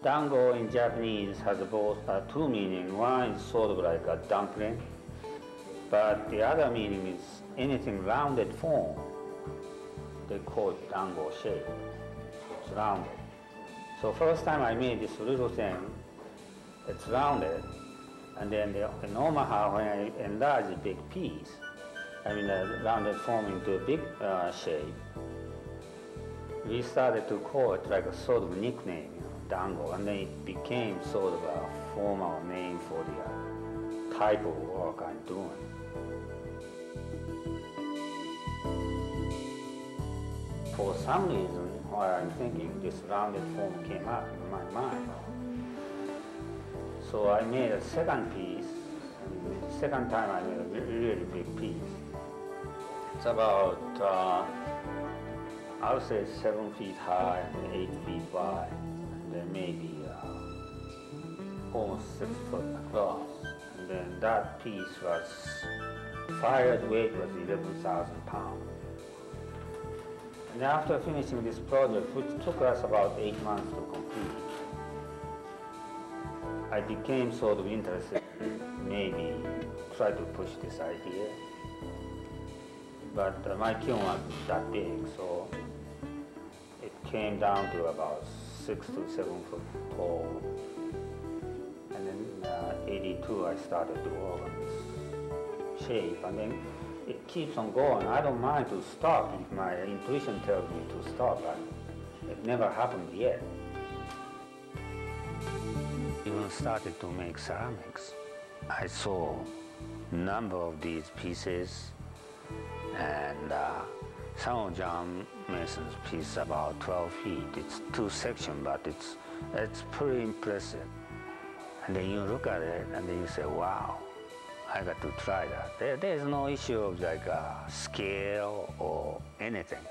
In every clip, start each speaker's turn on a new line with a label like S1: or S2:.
S1: Dango in Japanese has both two meanings. One is sort of like a dumpling, but the other meaning is anything rounded form. They call it dango shape. It's rounded. So first time I made this little thing, it's rounded, and then in Omaha when I enlarged a big piece, I mean a rounded form into a big shape, we started to call it like a sort of nickname. Dango, and then it became sort of a formal name for the type of work I'm doing. For some reason, while I'm thinking, this rounded form came up in my mind. So I made a second piece, and the second time I made a really big piece. It's about, I would say 7 feet high and 8 feet wide. Then maybe almost 6 foot across. And then that piece was, fired weight was 11,000 pounds. And after finishing this project, which took us about 8 months to complete, I became sort of interested in maybe try to push this idea. But my kiln wasn't that big, so it came down to about 6 to 7 foot tall. And then 82 I started to work on this shape, and then it keeps on going. I don't mind to stop if my intuition tells me to stop, but it never happened yet. Even started to make ceramics. I saw a number of these pieces, and some of John Mason's piece about 12 feet. It's 2 sections, but it's pretty impressive. And then you look at it, and then you say, wow, I got to try that. There's no issue of like a scale or anything.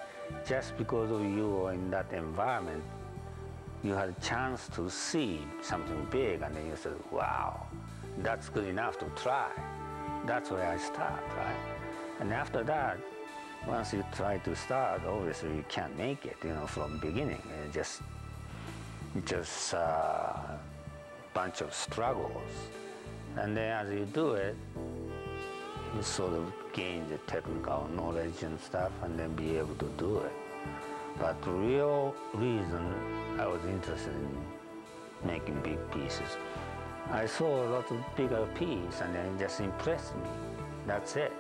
S1: Just because of you were in that environment, you had a chance to see something big, and then you said, wow, that's good enough to try. That's where I start, right? And after that, once you try to start, obviously you can't make it, from beginning. It's just a bunch of struggles. And then as you do it, you sort of gain the technical knowledge and stuff, and then be able to do it. But the real reason I was interested in making big pieces, I saw a lot of bigger pieces, and then it just impressed me. That's it.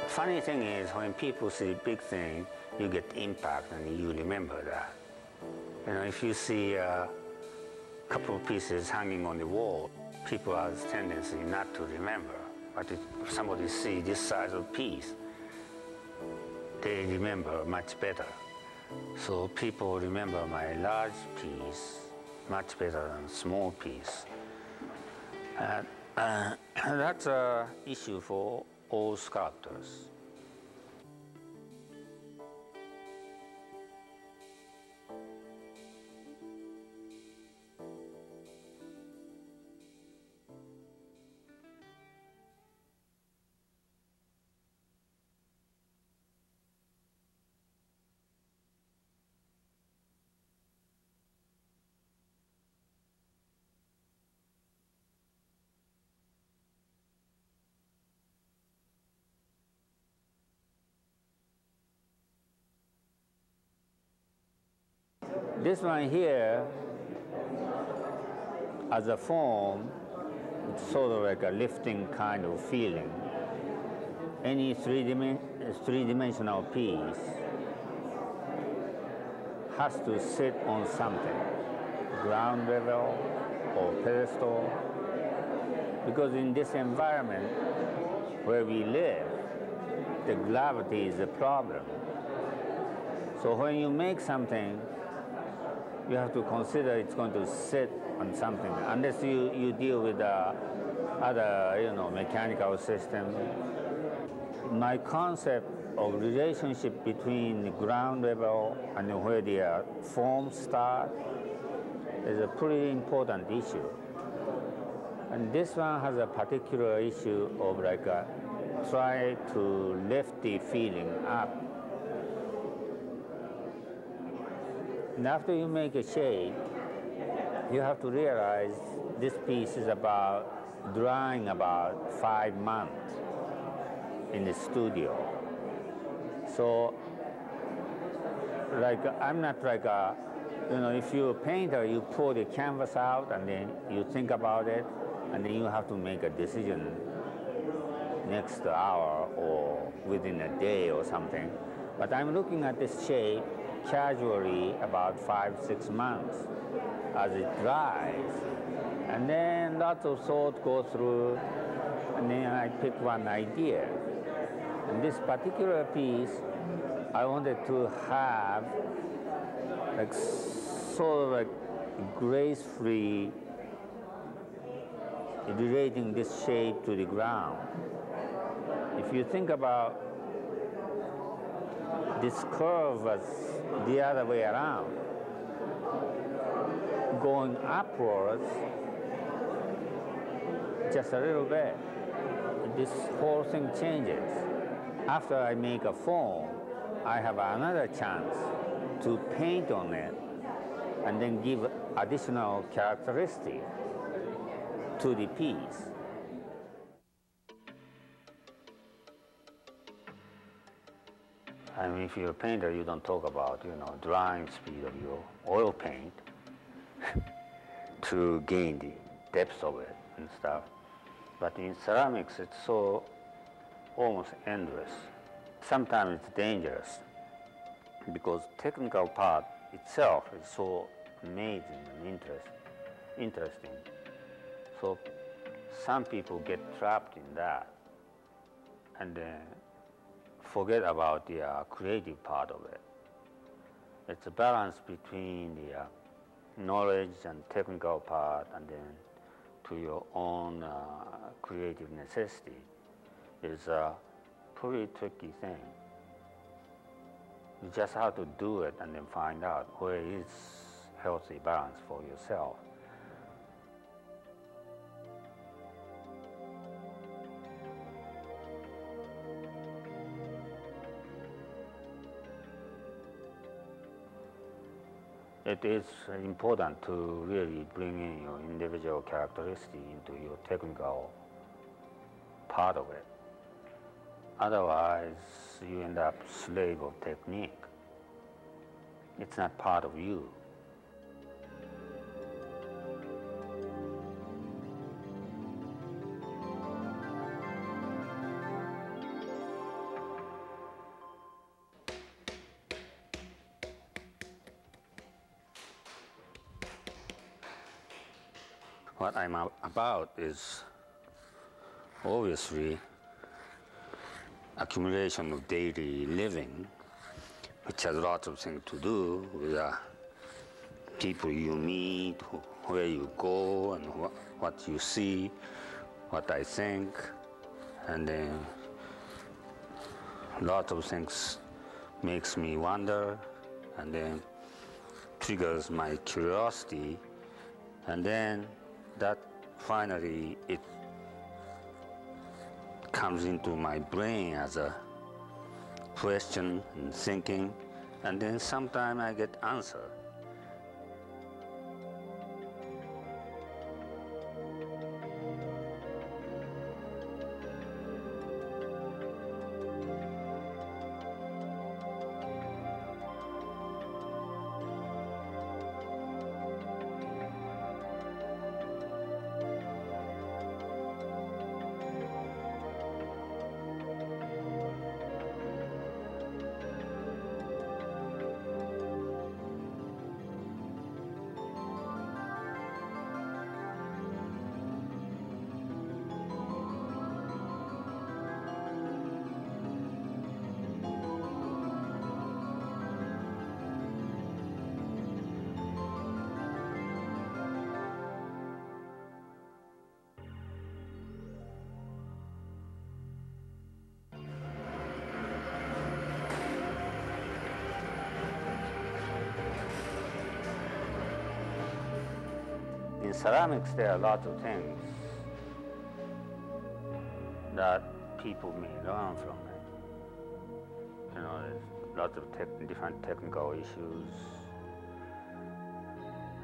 S1: Funny thing is, when people see big thing, you get impact and you remember that. If you see a couple of pieces hanging on the wall, people have a tendency not to remember. But if somebody sees this size of piece, they remember much better. So people remember my large piece much better than small piece. That's an issue for all sculptors. This one here, as a form, it's sort of like a lifting kind of feeling. Any this three-dimensional piece has to sit on something, ground level or pedestal, because in this environment where we live, the gravity is a problem. So when you make something, you have to consider it's going to sit on something, unless you deal with other, mechanical system. My concept of relationship between the ground level and where the forms start is a pretty important issue. And this one has a particular issue of try to lift the feeling up. And after you make a shape, you have to realize this piece is drawing about 5 months in the studio. So, I'm not if you're a painter, you pull the canvas out and then you think about it, and then you have to make a decision next hour or within a day or something. But I'm looking at this shape casually about 5-6 months as it dries. And then lots of thought go through, and then I pick one idea. And this particular piece, I wanted to have sort of gracefully relating this shape to the ground. If you think about this curve as the other way around, going upwards just a little bit, this whole thing changes. After I make a form, I have another chance to paint on it and then give additional characteristics to the piece. I mean, if you're a painter, you don't talk about, drying speed of your oil paint to gain the depth of it and stuff. But in ceramics, it's so almost endless. Sometimes it's dangerous because technical part itself is so amazing and interesting. So some people get trapped in that and forget about the creative part of it. It's a balance between the knowledge and technical part and then to your own creative necessity is a pretty tricky thing. You just have to do it and then find out where is healthy balance for yourself. It is important to really bring in your individual characteristic into your technical part of it. Otherwise, you end up slave of technique. It's not part of you. What I'm about is obviously accumulation of daily living, which has lots of things to do with people you meet, where you go, and what you see, what I think, and then lots of things makes me wonder, and then triggers my curiosity, and then that finally it comes into my brain as a question and thinking, and then sometime I get answer. in ceramics, there are lots of things that people may learn from it. You know, there's lots of different technical issues,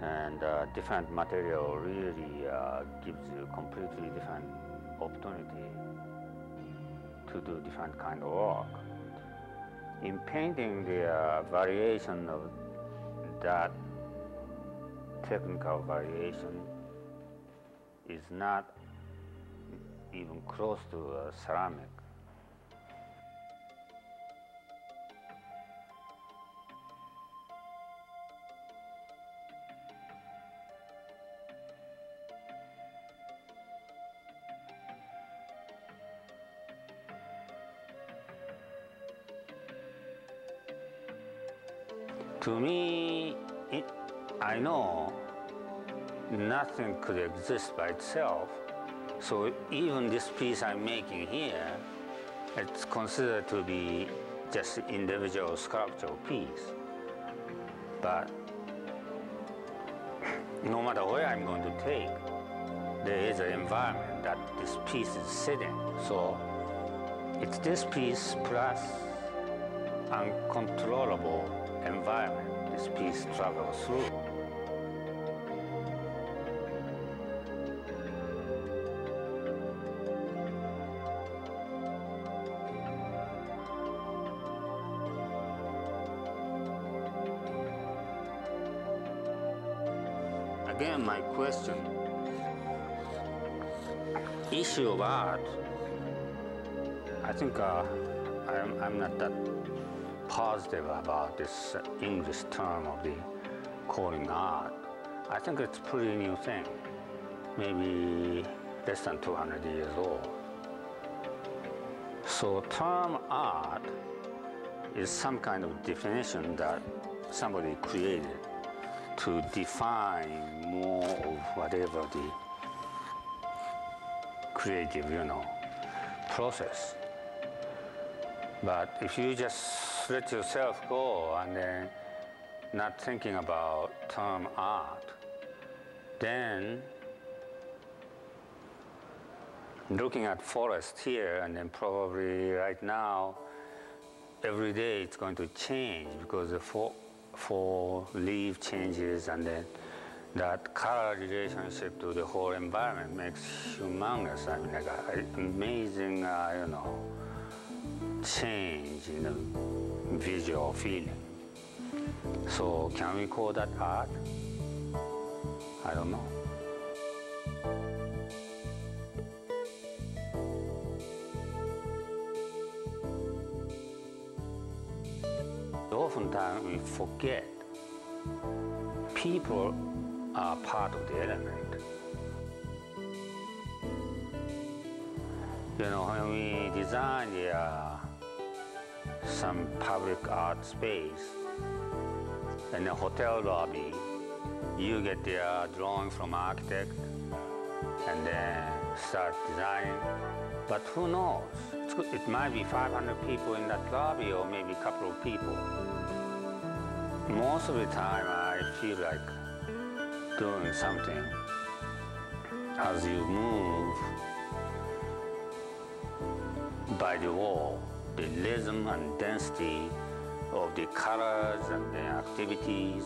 S1: and different material really gives you completely different opportunity to do different kind of work. In painting, the variation of that technical variation is not even close to a ceramic. To me, I know nothing could exist by itself. So even this piece I'm making here, it's considered to be just an individual sculptural piece. But no matter where I'm going to take, there is an environment that this piece is sitting. So it's this piece plus uncontrollable environment this piece travels through. Again, my question, issue of art, I think I'm not that positive about this English term of the calling art. I think it's a pretty new thing, maybe less than 200 years old. So term art is some kind of definition that somebody created to define more of whatever the creative, process. But if you just let yourself go and then not thinking about term art, then looking at forest here and then probably right now, every day it's going to change because the fall leaf changes, and then that color relationship to the whole environment makes humongous. I mean, like an amazing, change in the visual feeling. So can we call that art? I don't know. Oftentimes we forget people are part of the element. When we design some public art space in a hotel lobby, you get the drawing from architect and then start designing. But who knows? It might be 500 people in that lobby or maybe a couple of people. Most of the time I feel like doing something. As you move by the wall, the rhythm and density of the colors and the activities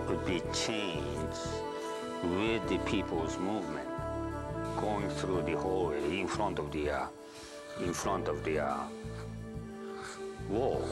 S1: would be changed with the people's movement going through the hallway in front of the wall.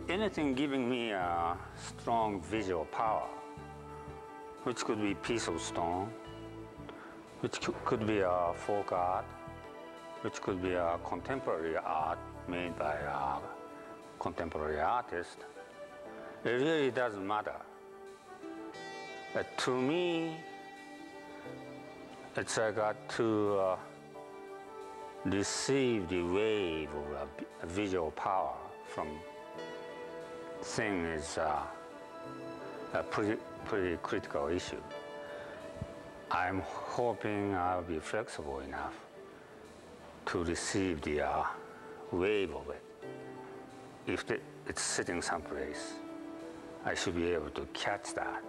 S1: anything giving me a strong visual power, which could be piece of stone, which could be a folk art, which could be a contemporary art made by a contemporary artist. It really doesn't matter. But to me, it's I got to receive the wave of a visual power from thing is a pretty critical issue. I'm hoping I'll be flexible enough to receive the wave of it. If it's sitting someplace, I should be able to catch that